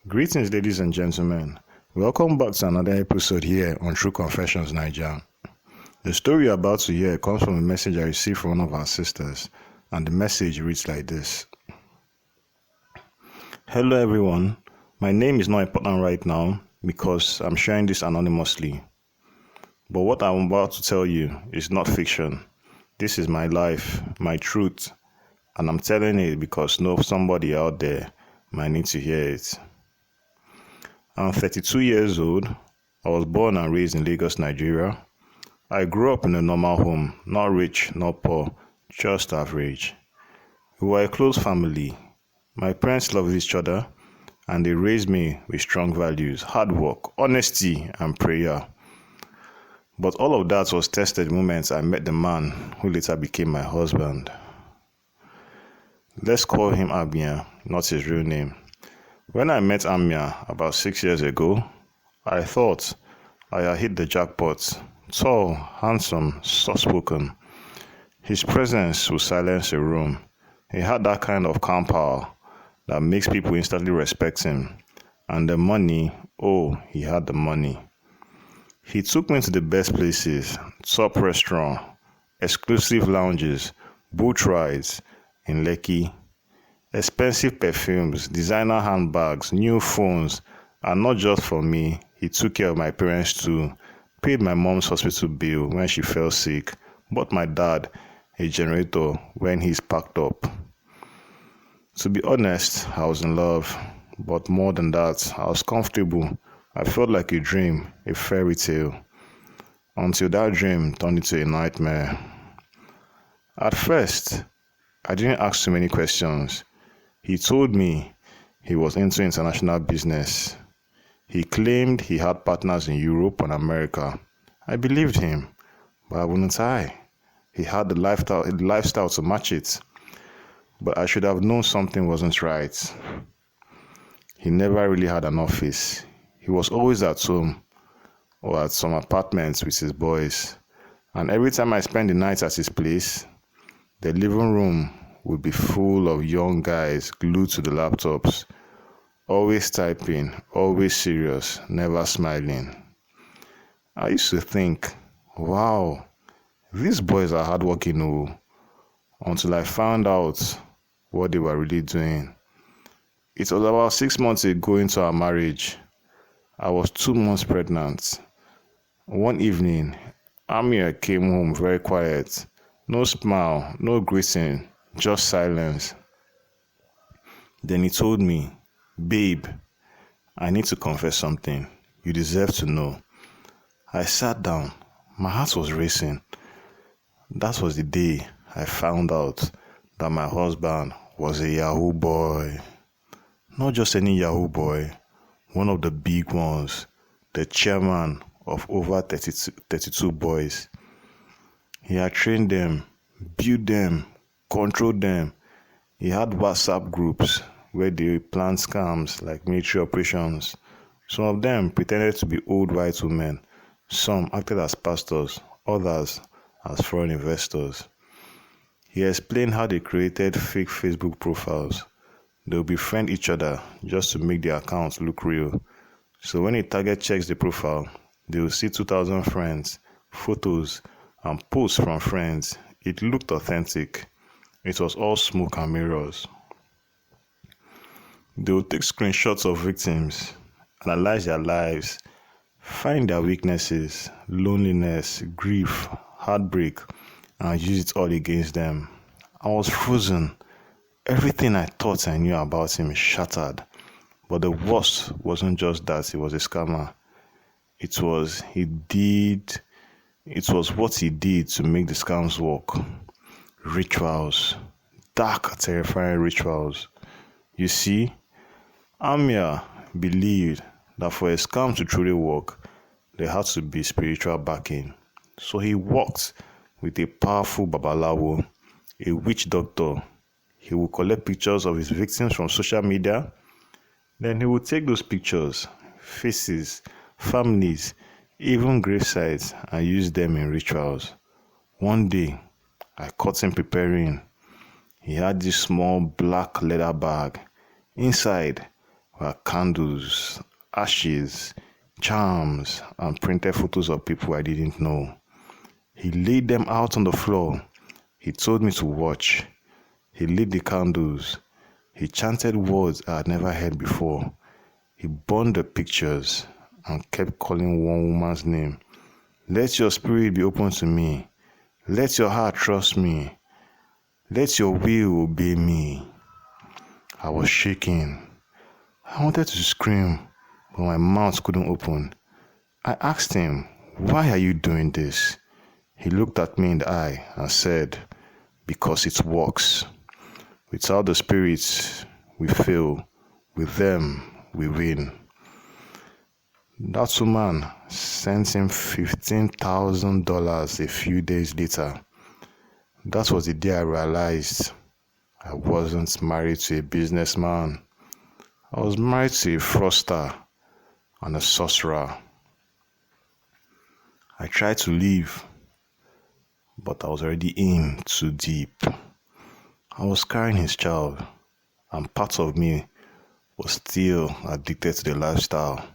Greetings, ladies and gentlemen. Welcome back to another episode here on True Confessions, Naija. The story you're about to hear comes from a message I received from one of our sisters, and the message reads like this. Hello, everyone. My name is not important right now because I'm sharing this anonymously. But what I'm about to tell you is not fiction. This is my life, my truth, and I'm telling it because somebody out there might need to hear it. I'm 32 years old. I was born and raised in Lagos, Nigeria. I grew up in a normal home, not rich, not poor, just average. We were a close family. My parents loved each other and they raised me with strong values, hard work, honesty, and prayer. But all of that was tested the moment I met the man who later became my husband. Let's call him Abia, not his real name. When I met Amia about 6 years ago, I thought I had hit the jackpot. Tall, handsome, soft-spoken. His presence would silence a room. He had that kind of calm power that makes people instantly respect him. And the money, he had the money. He took me to the best places, top restaurant, exclusive lounges, boat rides in Lekki. Expensive perfumes, designer handbags, new phones, and not just for me, he took care of my parents too, paid my mom's hospital bill when she fell sick, bought my dad a generator when he's packed up. To be honest, I was in love, but more than that, I was comfortable. I felt like a dream, a fairy tale, until that dream turned into a nightmare. At first, I didn't ask too many questions. He told me he was into international business. He claimed he had partners in Europe and America. I believed him, but wouldn't I? He had the lifestyle to match it. But I should have known something wasn't right. He never really had an office. He was always at home or at some apartments with his boys. And every time I spent the night at his place, the living room would be full of young guys glued to the laptops, always typing, always serious, never smiling. I used to think, wow, these boys are hardworking, until I found out what they were really doing. It was about 6 months ago into our marriage. I was 2 months pregnant. One evening, Amir came home very quiet. No smile, no greeting, just silence. Then he told me, babe, I need to confess something. You deserve to know. I sat down. My heart was racing. That was the day I found out that my husband was a Yahoo boy. Not just any Yahoo boy, one of the big ones, the chairman of over 32 boys. He had trained them, built them, controlled them. He had WhatsApp groups where they planned scams like military operations. Some of them pretended to be old white women. Some acted as pastors, others as foreign investors. He explained how they created fake Facebook profiles. They would befriend each other just to make their accounts look real. So when a target checks the profile, they will see 2,000 friends, photos, and posts from friends. It looked authentic. It was all smoke and mirrors. They would take screenshots of victims, analyze their lives, find their weaknesses, loneliness, grief, heartbreak, and use it all against them. I was frozen. Everything I thought I knew about him shattered. But the worst wasn't just that he was a scammer. It was what he did to make the scams work. Rituals. Dark, terrifying rituals. You see, Amir believed that for a scam to truly work, there had to be spiritual backing. So he worked with a powerful babalawo, a witch doctor. He would collect pictures of his victims from social media. Then he would take those pictures, faces, families, even gravesites, and use them in rituals. One day, I caught him preparing. He had this small black leather bag. Inside were candles, ashes, charms, and printed photos of people I didn't know. He laid them out on the floor. He told me to watch. He lit the candles. He chanted words I had never heard before. He burned the pictures and kept calling one woman's name. Let your spirit be open to me. Let your heart trust me. Let your will obey me. I was shaking. I wanted to scream, but my mouth couldn't open. I asked him, "Why are you doing this?" He looked at me in the eye and said, "Because it works. Without the spirits, we fail. With them, we win." That woman sent him $15,000 a few days later. That was the day I realized I wasn't married to a businessman. I was married to a fraudster and a sorcerer. I tried to leave, but I was already in too deep. I was carrying his child, and part of me was still addicted to the lifestyle,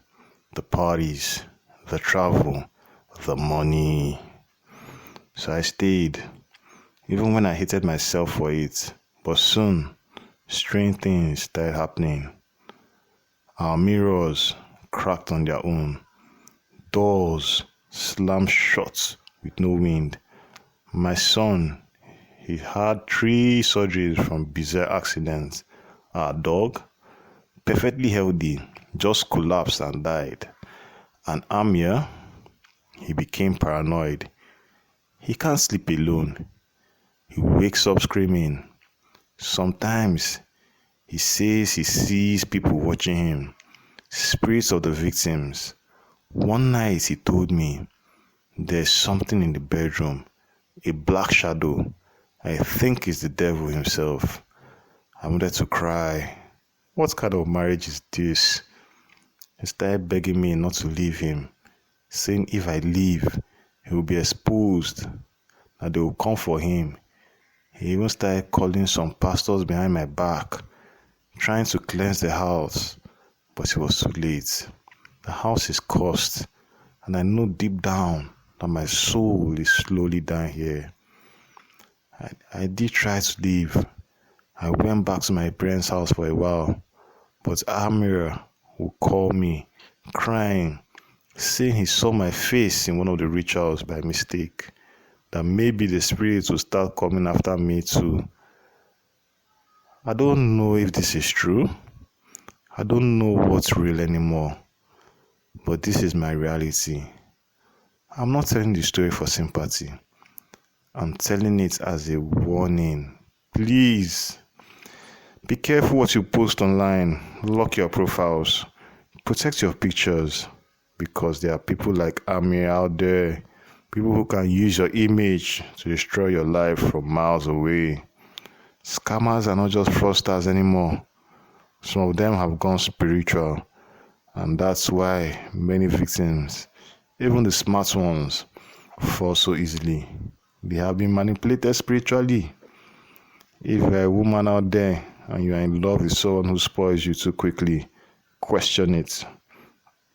the parties, the travel, the money. So I stayed, even when I hated myself for it. But soon, strange things started happening. Our mirrors cracked on their own. Doors slammed shut with no wind. My son, he had 3 surgeries from bizarre accidents. Our dog, perfectly healthy, just collapsed and died. And Amir, he became paranoid. He can't sleep alone. He wakes up screaming. Sometimes he says he sees people watching him, spirits of the victims. One night he told me, "There's something in the bedroom, a black shadow. I think it's the devil himself." I wanted to cry. What kind of marriage is this? He started begging me not to leave him, saying if I leave, he will be exposed, that they will come for him. He even started calling some pastors behind my back, trying to cleanse the house, but it was too late. The house is cursed, and I know deep down that my soul is slowly dying here. I did try to leave. I went back to my parents' house for a while, but Amir would call me, crying, saying he saw my face in one of the rituals by mistake, that maybe the spirits will start coming after me too. I don't know if this is true. I don't know what's real anymore, but this is my reality. I'm not telling the story for sympathy. I'm telling it as a warning. Please, be careful what you post online. Lock your profiles. Protect your pictures, because there are people like Amir out there, people who can use your image to destroy your life from miles away. Scammers are not just fraudsters anymore. Some of them have gone spiritual, and that's why many victims, even the smart ones, fall so easily. They have been manipulated spiritually. If you're a woman out there and you are in love with someone who spoils you too quickly, question it.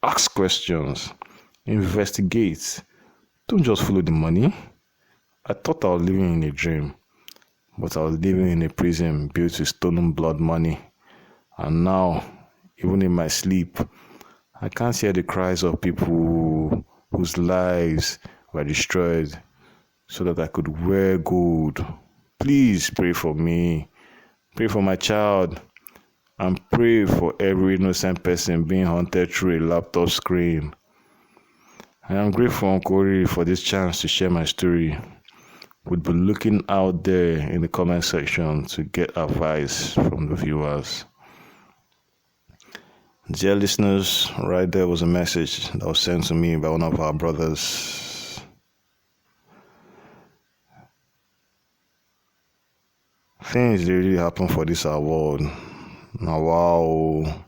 Ask questions. Investigate. Don't just follow the money. I thought I was living in a dream, but I was living in a prison built with stolen blood money. And now, even in my sleep, I can't hear the cries of people whose lives were destroyed so that I could wear gold. Please pray for me. Pray for my child. And pray for every innocent person being haunted through a laptop screen. I am grateful, Uncle Ori, for this chance to share my story. We'll be looking out there in the comment section to get advice from the viewers. Dear listeners, right there was a message that was sent to me by one of our brothers. Things really happen for this our world. Now, wow.